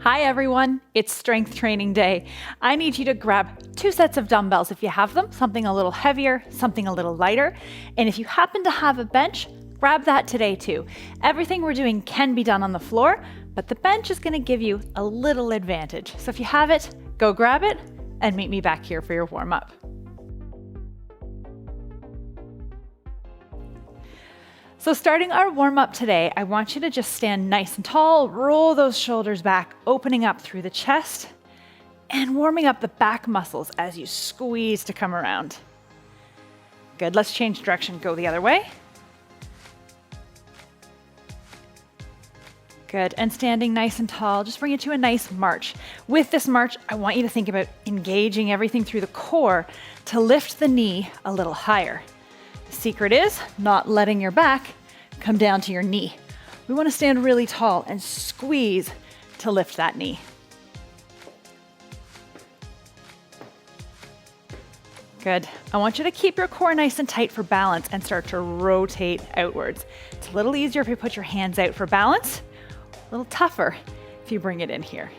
Hi everyone, it's strength training day. I need you to grab 2 sets of dumbbells if you have them, something a little heavier, something a little lighter. And if you happen to have a bench, grab that today too. Everything we're doing can be done on the floor, but the bench is going to give you a little advantage. So if you have it, go grab it and meet me back here for your warm-up. So starting our warm-up today, I want you to just stand nice and tall, roll those shoulders back, opening up through the chest, and warming up the back muscles as you squeeze to come around. Good, let's change direction, go the other way. Good, and standing nice and tall, just bring it to a nice march. With this march, I want you to think about engaging everything through the core to lift the knee a little higher. The secret is not letting your back come down to your knee. We want to stand really tall and squeeze to lift that knee. Good. I want you to keep your core nice and tight for balance and start to rotate outwards. It's a little easier if you put your hands out for balance, a little tougher if you bring it in here.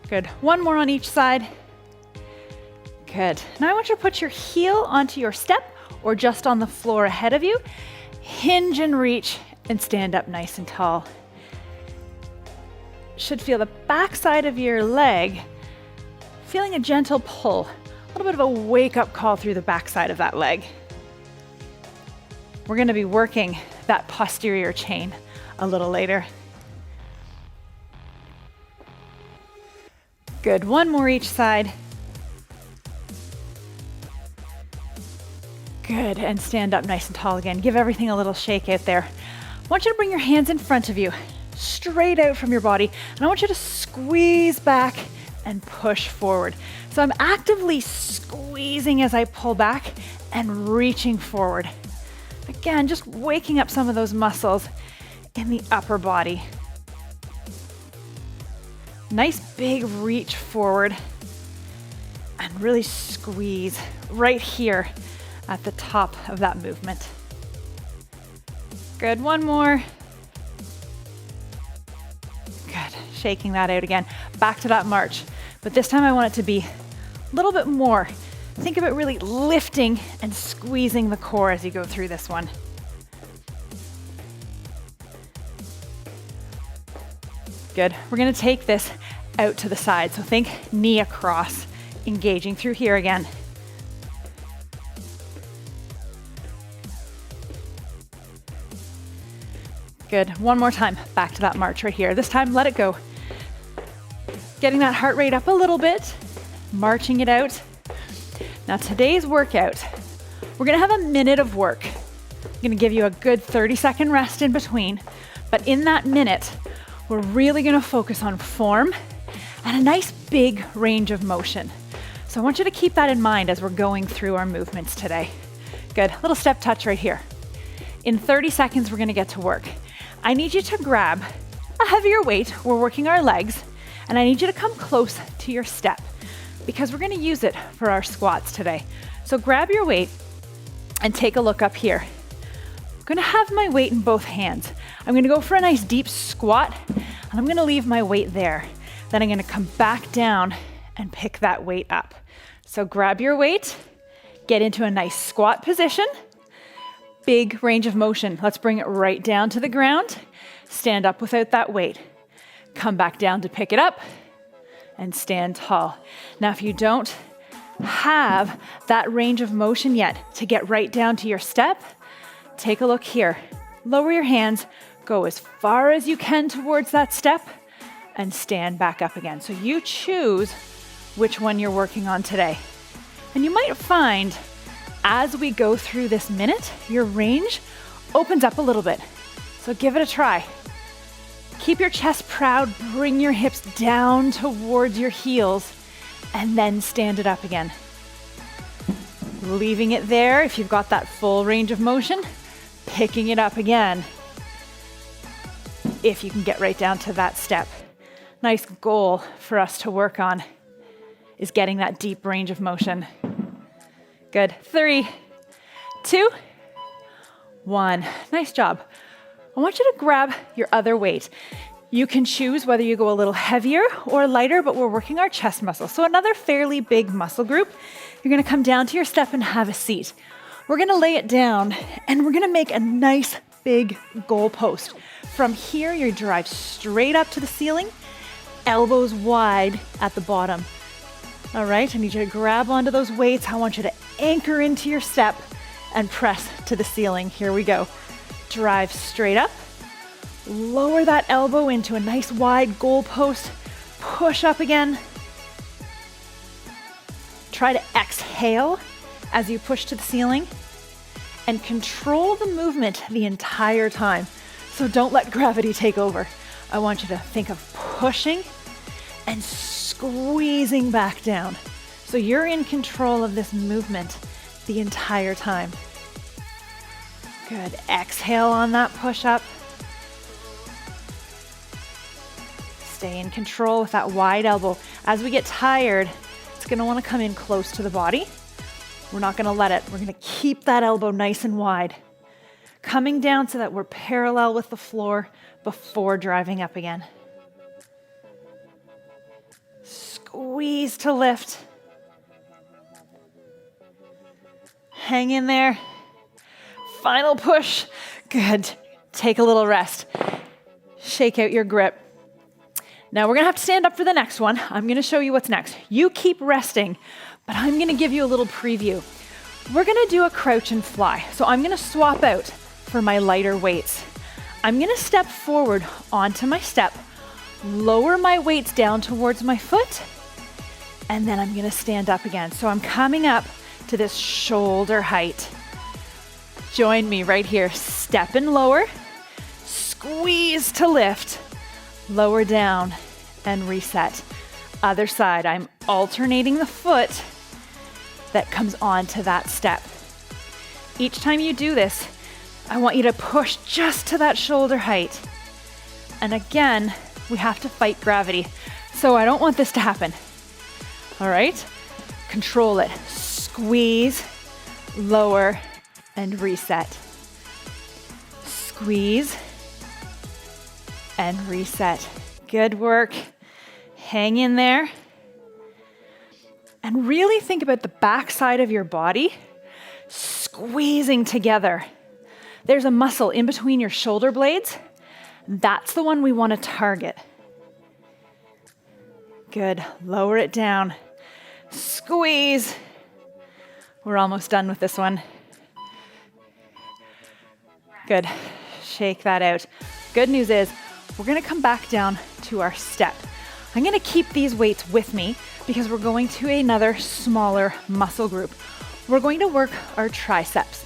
Good. One more on each side. Good. Now I want you to put your heel onto your step or just on the floor ahead of you. Hinge and reach and stand up nice and tall. Should feel the back side of your leg feeling a gentle pull, a little bit of a wake-up call through the back side of that leg. We're going to be working that posterior chain a little later. Good. One more each side. Good, and stand up nice and tall again. Give everything a little shake out there. I want you to bring your hands in front of you, straight out from your body, and I want you to squeeze back and push forward. So I'm actively squeezing as I pull back and reaching forward. Again, just waking up some of those muscles in the upper body. Nice big reach forward and really squeeze right here at the top of that movement. Good, one more. Good, shaking that out again. Back to that march, but this time I want it to be a little bit more. Think about really lifting and squeezing the core as you go through this one. Good, we're gonna take this out to the side. So think knee across, engaging through here again. Good, one more time, back to that march right here. This time, let it go. Getting that heart rate up a little bit, marching it out. Now today's workout, we're gonna have a minute of work. I'm gonna give you a good 30-second rest in between, but in that minute, we're really gonna focus on form and a nice big range of motion. So I want you to keep that in mind as we're going through our movements today. Good, little step touch right here. In 30 seconds, we're gonna get to work. I need you to grab a heavier weight. We're working our legs, and I need you to come close to your step because we're gonna use it for our squats today. So grab your weight and take a look up here. I'm gonna have my weight in both hands. I'm gonna go for a nice deep squat, and I'm gonna leave my weight there. Then I'm gonna come back down and pick that weight up. So grab your weight, get into a nice squat position. Big range of motion. Let's bring it right down to the ground. Stand up without that weight. Come back down to pick it up and stand tall. Now, if you don't have that range of motion yet to get right down to your step, take a look here. Lower your hands, go as far as you can towards that step and stand back up again. So you choose which one you're working on today. And you might find as we go through this minute, your range opens up a little bit. So give it a try. Keep your chest proud, bring your hips down towards your heels, and then stand it up again. Leaving it there if you've got that full range of motion, picking it up again if you can get right down to that step. Nice goal for us to work on is getting that deep range of motion. Good. 3, 2, 1. Nice job. I want you to grab your other weight. You can choose whether you go a little heavier or lighter, but we're working our chest muscle. So another fairly big muscle group. You're gonna come down to your step and have a seat. We're gonna lay it down and we're gonna make a nice big goal post. From here, you drive straight up to the ceiling, elbows wide at the bottom. All right, I need you to grab onto those weights. I want you to anchor into your step and press to the ceiling. Here we go. Drive straight up. Lower that elbow into a nice wide goal post. Push up again. Try to exhale as you push to the ceiling and control the movement the entire time. So don't let gravity take over. I want you to think of pushing and squeezing back down. So you're in control of this movement the entire time. Good. Exhale on that push up. Stay in control with that wide elbow. As we get tired, it's going to want to come in close to the body. We're not going to let it. We're going to keep that elbow nice and wide. Coming down so that we're parallel with the floor before driving up again. Squeeze to lift. Hang in there. Final push. Good. Take a little rest. Shake out your grip. Now we're gonna have to stand up for the next one. I'm gonna show you what's next. You keep resting, but I'm gonna give you a little preview. We're gonna do a crouch and fly. So I'm gonna swap out for my lighter weights. I'm gonna step forward onto my step, lower my weights down towards my foot, and then I'm gonna stand up again. So I'm coming up to this shoulder height. Join me right here. Step and lower, squeeze to lift, lower down and reset. Other side, I'm alternating the foot that comes onto that step. Each time you do this, I want you to push just to that shoulder height. And again, we have to fight gravity. So I don't want this to happen. All right? Control it. Squeeze, lower, and reset. Squeeze, and reset. Good work. Hang in there. And really think about the back side of your body squeezing together. There's a muscle in between your shoulder blades. That's the one we want to target. Good. Lower it down. Squeeze. We're almost done with this one. Good. Shake that out. Good news is we're going to come back down to our step. I'm going to keep these weights with me because we're going to another smaller muscle group. We're going to work our triceps.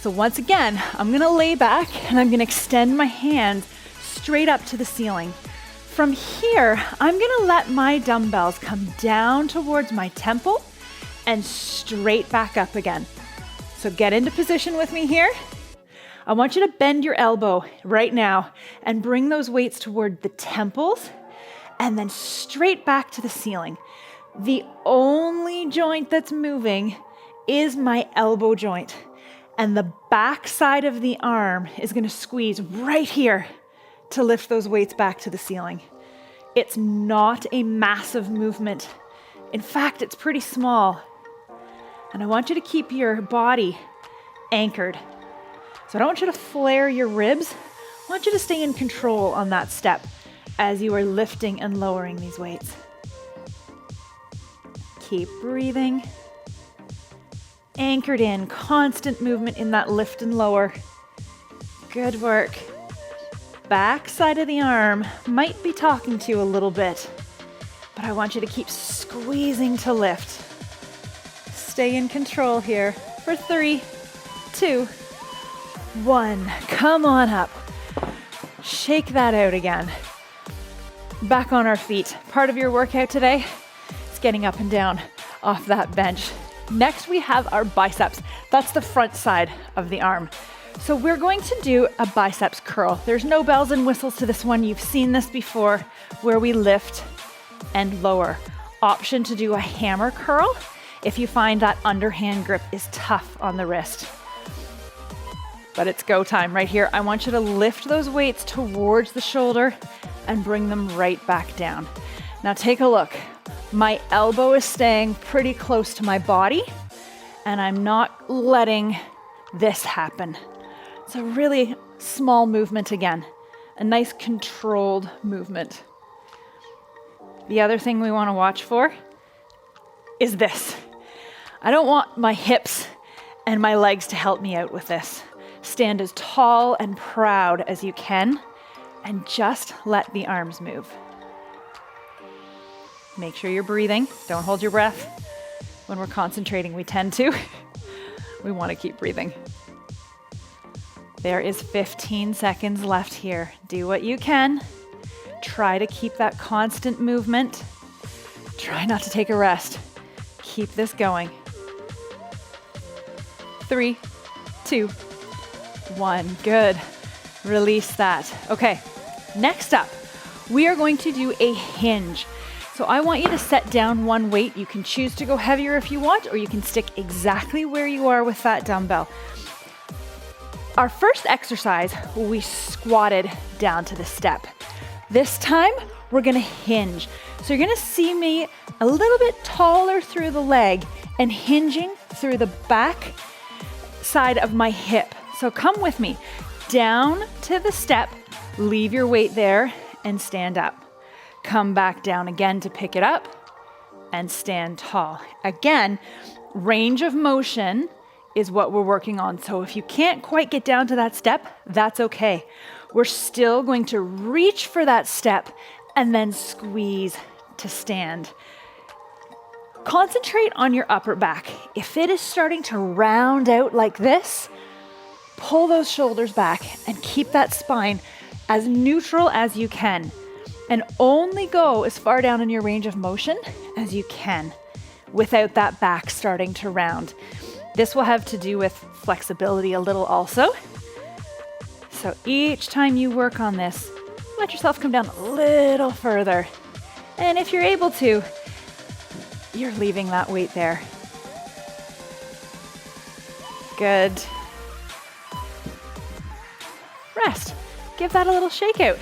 So once again, I'm going to lay back and I'm going to extend my hands straight up to the ceiling. From here, I'm going to let my dumbbells come down towards my temple and straight back up again. So get into position with me here. I want you to bend your elbow right now and bring those weights toward the temples and then straight back to the ceiling. The only joint that's moving is my elbow joint, and the back side of the arm is going to squeeze right here to lift those weights back to the ceiling. It's not a massive movement. In fact, it's pretty small. And I want you to keep your body anchored. So I don't want you to flare your ribs. I want you to stay in control on that step as you are lifting and lowering these weights. Keep breathing. Anchored in, constant movement in that lift and lower. Good work. Back side of the arm might be talking to you a little bit, but I want you to keep squeezing to lift. Stay in control here for 3, 2, 1. Come on up. Shake that out again. Back on our feet. Part of your workout today is getting up and down off that bench. Next, we have our biceps. That's the front side of the arm. So we're going to do a biceps curl. There's no bells and whistles to this one. You've seen this before, where we lift and lower. Option to do a hammer curl if you find that underhand grip is tough on the wrist. but it's go time right here. I want you to lift those weights towards the shoulder and bring them right back down. Now take a look. My elbow is staying pretty close to my body, and I'm not letting this happen. It's a really small movement again, a nice controlled movement. The other thing we want to watch for is this. I don't want my hips and my legs to help me out with this. Stand as tall and proud as you can, and just let the arms move. Make sure you're breathing. Don't hold your breath. When we're concentrating, we tend to. We want to keep breathing. There is 15 seconds left here. Do what you can. Try to keep that constant movement. Try not to take a rest. Keep this going. 3, 2, 1. Good. Release that. Okay, next up, we are going to do a hinge. So I want you to set down one weight. You can choose to go heavier if you want, or you can stick exactly where you are with that dumbbell. Our first exercise, we squatted down to the step. This time, we're gonna hinge. So you're gonna see me a little bit taller through the leg and hinging through the back side of my hip. So come with me. Down to the step, leave your weight there and stand up. Come back down again to pick it up and stand tall. Again, range of motion is what we're working on. So if you can't quite get down to that step, that's okay. We're still going to reach for that step and then squeeze to stand. Concentrate on your upper back. If it is starting to round out like this, pull those shoulders back and keep that spine as neutral as you can. And only go as far down in your range of motion as you can without that back starting to round. This will have to do with flexibility a little also. So each time you work on this, let yourself come down a little further. And if you're able to, you're leaving that weight there. Good. Rest. Give that a little shake out.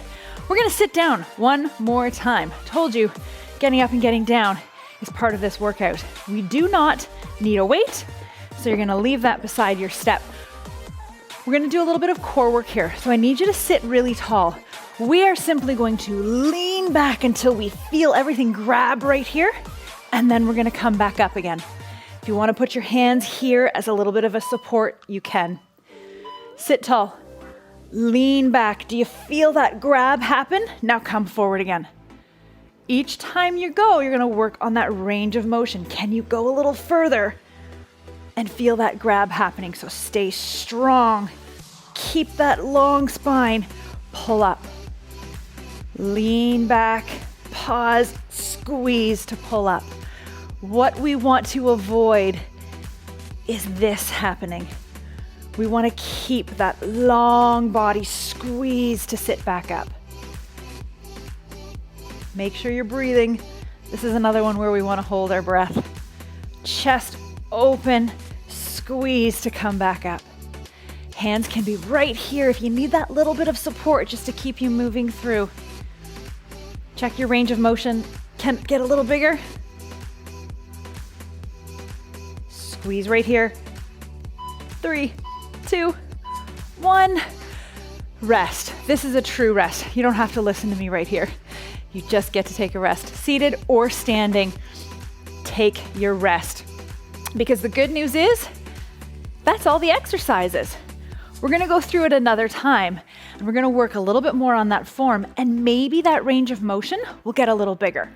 We're gonna sit down one more time. Told you, getting up and getting down is part of this workout. We do not need a weight, so you're gonna leave that beside your step. We're gonna do a little bit of core work here. So I need you to sit really tall. We are simply going to lean back until we feel everything grab right here, and then we're gonna come back up again. If you wanna put your hands here as a little bit of a support, you can. Sit tall. Lean back. Do you feel that grab happen? Now come forward again. Each time you go, you're gonna work on that range of motion. Can you go a little further and feel that grab happening? So stay strong. Keep that long spine. Pull up. Lean back. Pause. Squeeze to pull up. What we want to avoid is this happening. We want to keep that long body squeezed to sit back up. Make sure you're breathing. This is another one where we want to hold our breath. Chest open, squeeze to come back up. Hands can be right here if you need that little bit of support just to keep you moving through. Check your range of motion. Can it get a little bigger? Squeeze right here. 3, 2, 1. Rest. This is a true rest. You don't have to listen to me right here. You just get to take a rest. Seated or standing, take your rest. Because the good news is, that's all the exercises. We're gonna go through it another time, and we're gonna work a little bit more on that form, and maybe that range of motion will get a little bigger.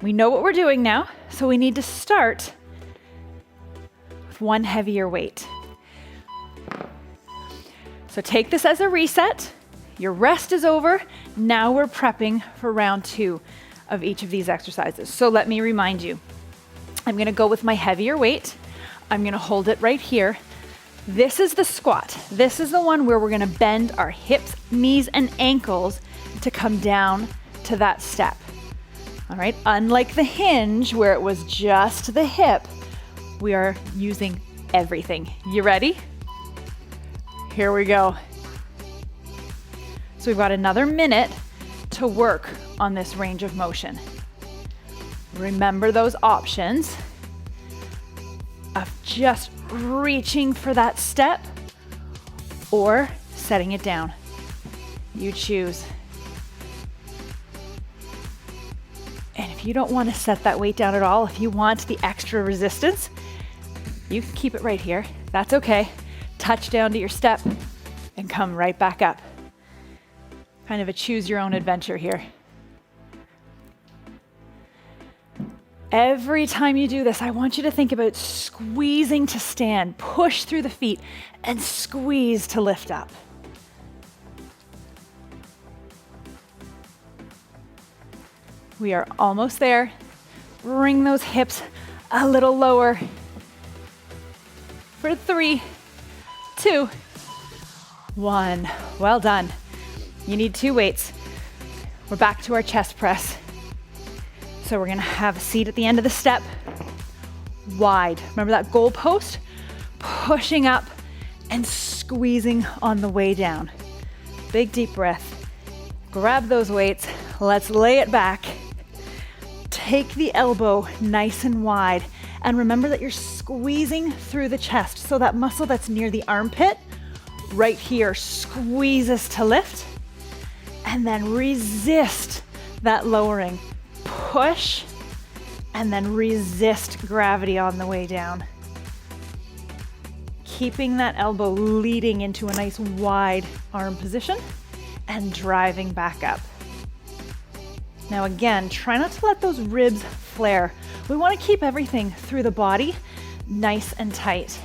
We know what we're doing now, so we need to start with one heavier weight. So take this as a reset. Your rest is over. Now we're prepping for round 2 of each of these exercises. So let me remind you, I'm gonna go with my heavier weight. I'm gonna hold it right here. This is the squat. This is the one where we're gonna bend our hips, knees, and ankles to come down to that step. All right, unlike the hinge where it was just the hip, we are using everything. You ready? Here we go. So we've got another minute to work on this range of motion. Remember those options of just reaching for that step or setting it down. You choose. And if you don't want to set that weight down at all, if you want the extra resistance, you can keep it right here. That's okay. Touch down to your step and come right back up. Kind of a choose your own adventure here. Every time you do this, I want you to think about squeezing to stand, push through the feet, and squeeze to lift up. We are almost there. Bring those hips a little lower. For 3, 2, 1. Well done. You need 2 weights. We're back to our chest press. So we're gonna have a seat at the end of the step, wide. Remember that goal post? Pushing up and squeezing on the way down. Big deep breath. Grab those weights. Let's lay it back. Take the elbow nice and wide. And remember that you're squeezing through the chest. So that muscle that's near the armpit, right here, squeezes to lift. And then resist that lowering. Push, and then resist gravity on the way down. Keeping that elbow leading into a nice wide arm position and driving back up. Now again, try not to let those ribs flare. We want to keep everything through the body nice and tight.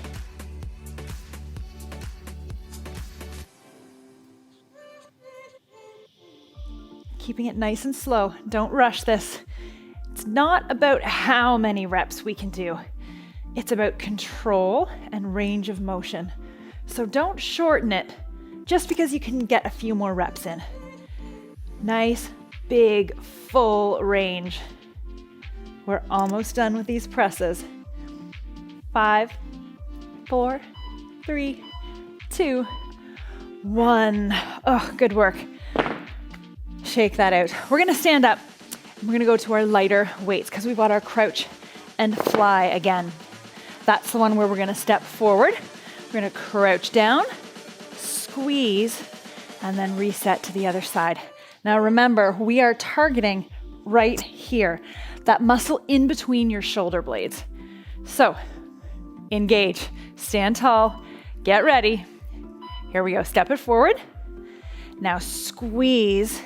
Keeping it nice and slow. Don't rush this. It's not about how many reps we can do. It's about control and range of motion. So don't shorten it just because you can get a few more reps in. Nice, big, full range. We're almost done with these presses. 5, 4, 3, 2, 1. Oh, good work. Shake that out. We're gonna stand up. We're gonna go to our lighter weights because we've got our crouch and fly again. That's the one where we're gonna step forward. We're gonna crouch down, squeeze, and then reset to the other side. Now remember, we are targeting right here, that muscle in between your shoulder blades. So engage, stand tall, get ready. Here we go, step it forward. Now squeeze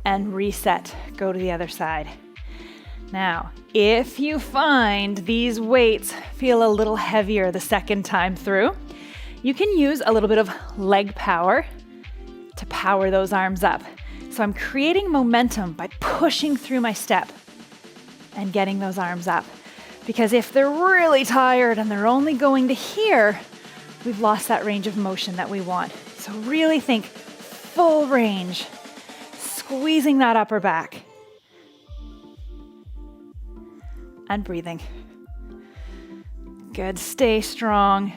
and reset, go to the other side. Now, if you find these weights feel a little heavier the second time through, you can use a little bit of leg power to power those arms up. So I'm creating momentum by pushing through my step and getting those arms up. Because if they're really tired and they're only going to here, we've lost that range of motion that we want. So really think full range, squeezing that upper back. And breathing. Good, stay strong.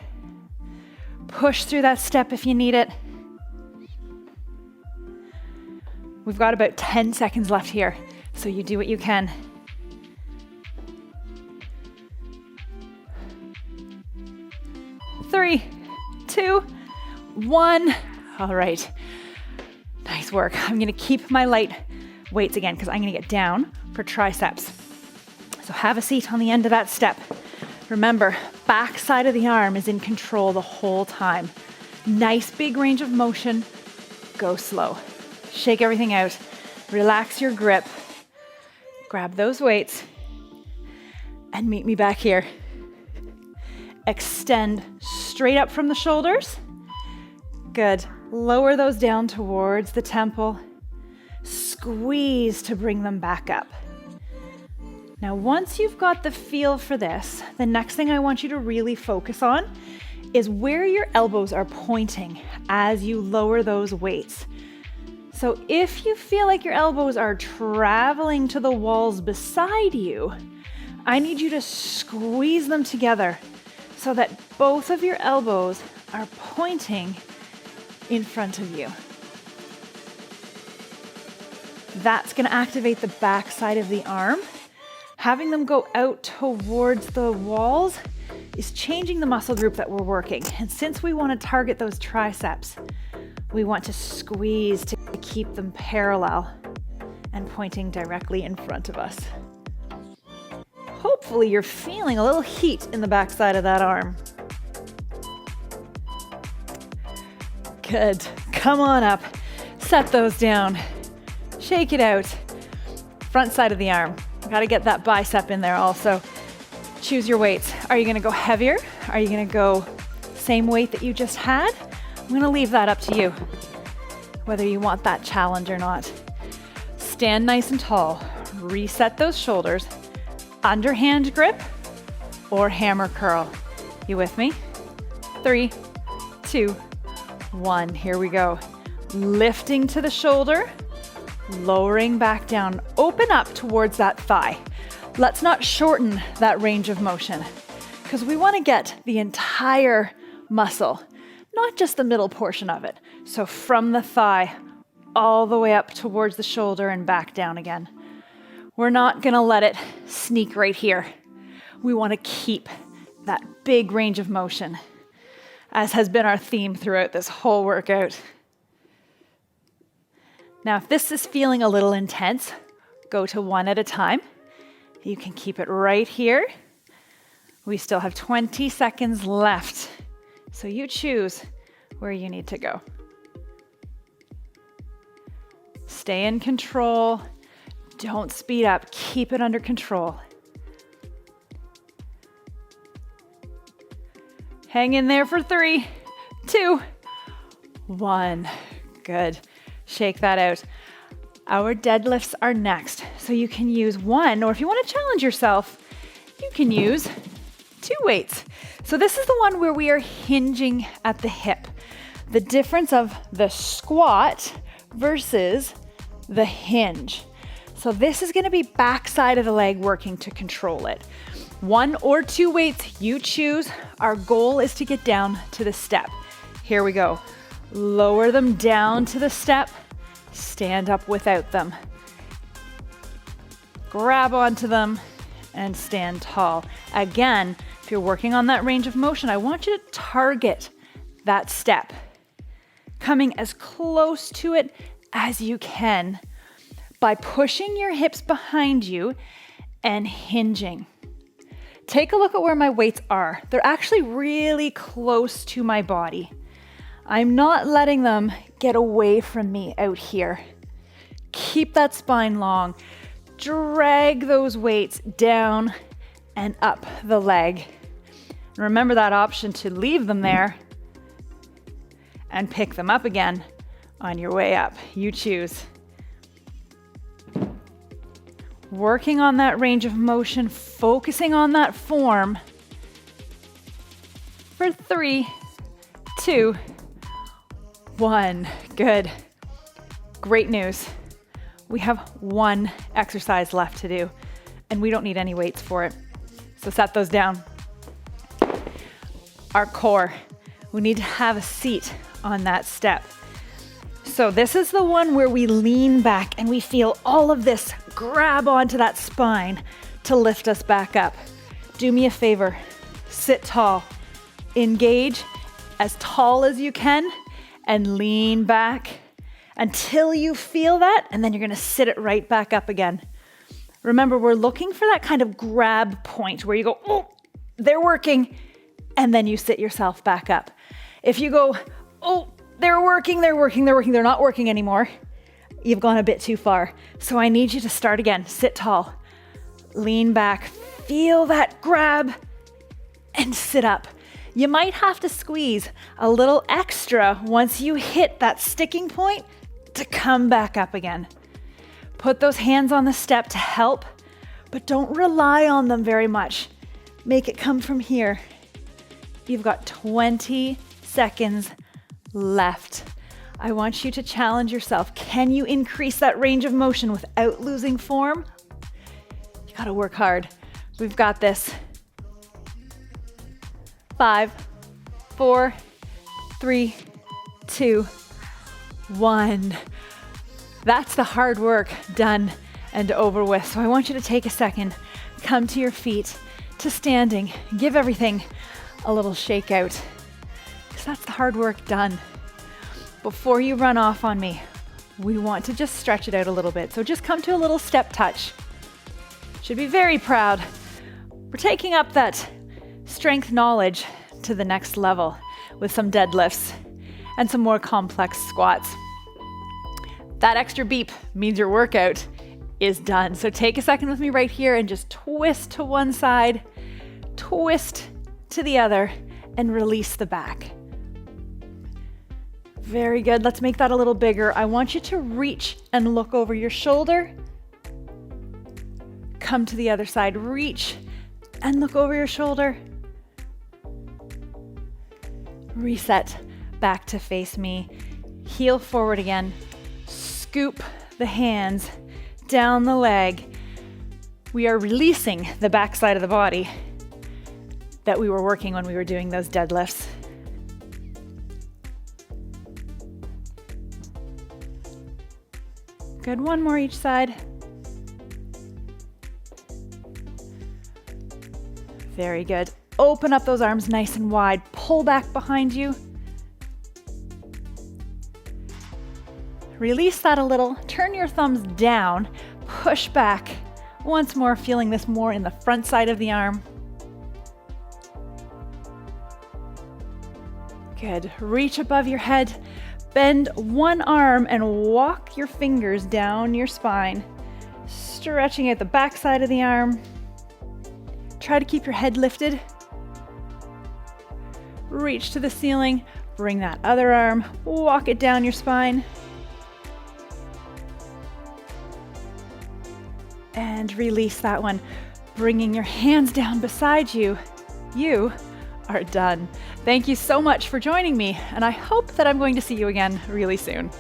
Push through that step if you need it. We've got about 10 seconds left here, so you do what you can. Three, 2, 1. All right. Nice work. I'm gonna keep my light weights again because I'm gonna get down for triceps. So have a seat on the end of that step. Remember, back side of the arm is in control the whole time. Nice big range of motion. Go slow. Shake everything out. Relax your grip. Grab those weights and meet me back here. Extend straight up from the shoulders. Good. Lower those down towards the temple. Squeeze to bring them back up. Now, once you've got the feel for this, the next thing I want you to really focus on is where your elbows are pointing as you lower those weights. So if you feel like your elbows are traveling to the walls beside you, I need you to squeeze them together so that both of your elbows are pointing in front of you. That's going to activate the back side of the arm. Having them go out towards the walls is changing the muscle group that we're working. And since we want to target those triceps, we want to squeeze to keep them parallel and pointing directly in front of us. Hopefully you're feeling a little heat in the back side of that arm. Good. Come on up. Set those down. Shake it out. Front side of the arm. Got to get that bicep in there also. Choose your weights. Are you going to go heavier? Are you going to go same weight that you just had? I'm going to leave that up to you, whether you want that challenge or not. Stand nice and tall. Reset those shoulders. Underhand grip or hammer curl. You with me? 3, 2, 1. Here we go. Lifting to the shoulder, lowering back down. Open up towards that thigh. Let's not shorten that range of motion because we want to get the entire muscle, not just the middle portion of it. So from the thigh all the way up towards the shoulder and back down again. We're not going to let it sneak right here. We want to keep that big range of motion, as has been our theme throughout this whole workout. Now, if this is feeling a little intense, go to one at a time. You can keep it right here. We still have 20 seconds left, so you choose where you need to go. Stay in control. Don't speed up. Keep it under control. Hang in there for 3, 2, 1. Good. Shake that out. Our deadlifts are next. So you can use one, or if you want to challenge yourself, you can use 2 weights. So this is the one where we are hinging at the hip. The difference of the squat versus the hinge. So this is going to be back side of the leg working to control it. 1 or 2 weights, you choose. Our goal is to get down to the step. Here we go. Lower them down to the step. Stand up without them. Grab onto them and stand tall. Again, if you're working on that range of motion, I want you to target that step, coming as close to it as you can by pushing your hips behind you and hinging. Take a look at where my weights are. They're actually really close to my body. I'm not letting them get away from me out here. Keep that spine long. Drag those weights down and up the leg. Remember that option to leave them there and pick them up again on your way up. You choose. Working on that range of motion, focusing on that form for 3, 2, 1. Good. Great news. We have 1 exercise left to do, and we don't need any weights for it. So set those down. Our core. We need to have a seat on that step. So this is the one where we lean back and we feel all of this grab onto that spine to lift us back up. Do me a favor. Sit tall. Engage as tall as you can and lean back until you feel that, and then you're going to sit it right back up again. Remember, we're looking for that kind of grab point where you go, oh, they're working, and then you sit yourself back up. If you go, oh, they're working, they're not working anymore, you've gone a bit too far. So I need you to start again. Sit tall, lean back, feel that grab, and sit up. You might have to squeeze a little extra once you hit that sticking point to come back up again. Put those hands on the step to help, but don't rely on them very much. Make it come from here. You've got 20 seconds left. I want you to challenge yourself. Can you increase that range of motion without losing form? You gotta work hard. We've got this. 5, 4, 3, 2, 1. That's the hard work done and over with. So I want you to take a second, come to your feet, to standing, give everything a little shake out, because that's the hard work done. Before you run off on me, we want to just stretch it out a little bit. So just come to a little step touch. Should be very proud. We're taking up that strength knowledge to the next level with some deadlifts and some more complex squats. That extra beep means your workout is done. So take a second with me right here and just twist to one side, twist to the other, and release the back. Very good. Let's make that a little bigger. I want you to reach and look over your shoulder. Come to the other side, reach and look over your shoulder. Reset back to face me. Heel forward again. Scoop the hands down the leg. We are releasing the back side of the body that we were working when we were doing those deadlifts. Good, one more each side. Very good. Open up those arms nice and wide. Pull back behind you. Release that a little. Turn your thumbs down. Push back. Once more, feeling this more in the front side of the arm. Good. Reach above your head. Bend one arm and walk your fingers down your spine. Stretching out the back side of the arm. Try to keep your head lifted. Reach to the ceiling. Bring that other arm. Walk it down your spine. And release that one. Bringing your hands down beside you. You are done. Thank you so much for joining me, and I hope that I'm going to see you again really soon.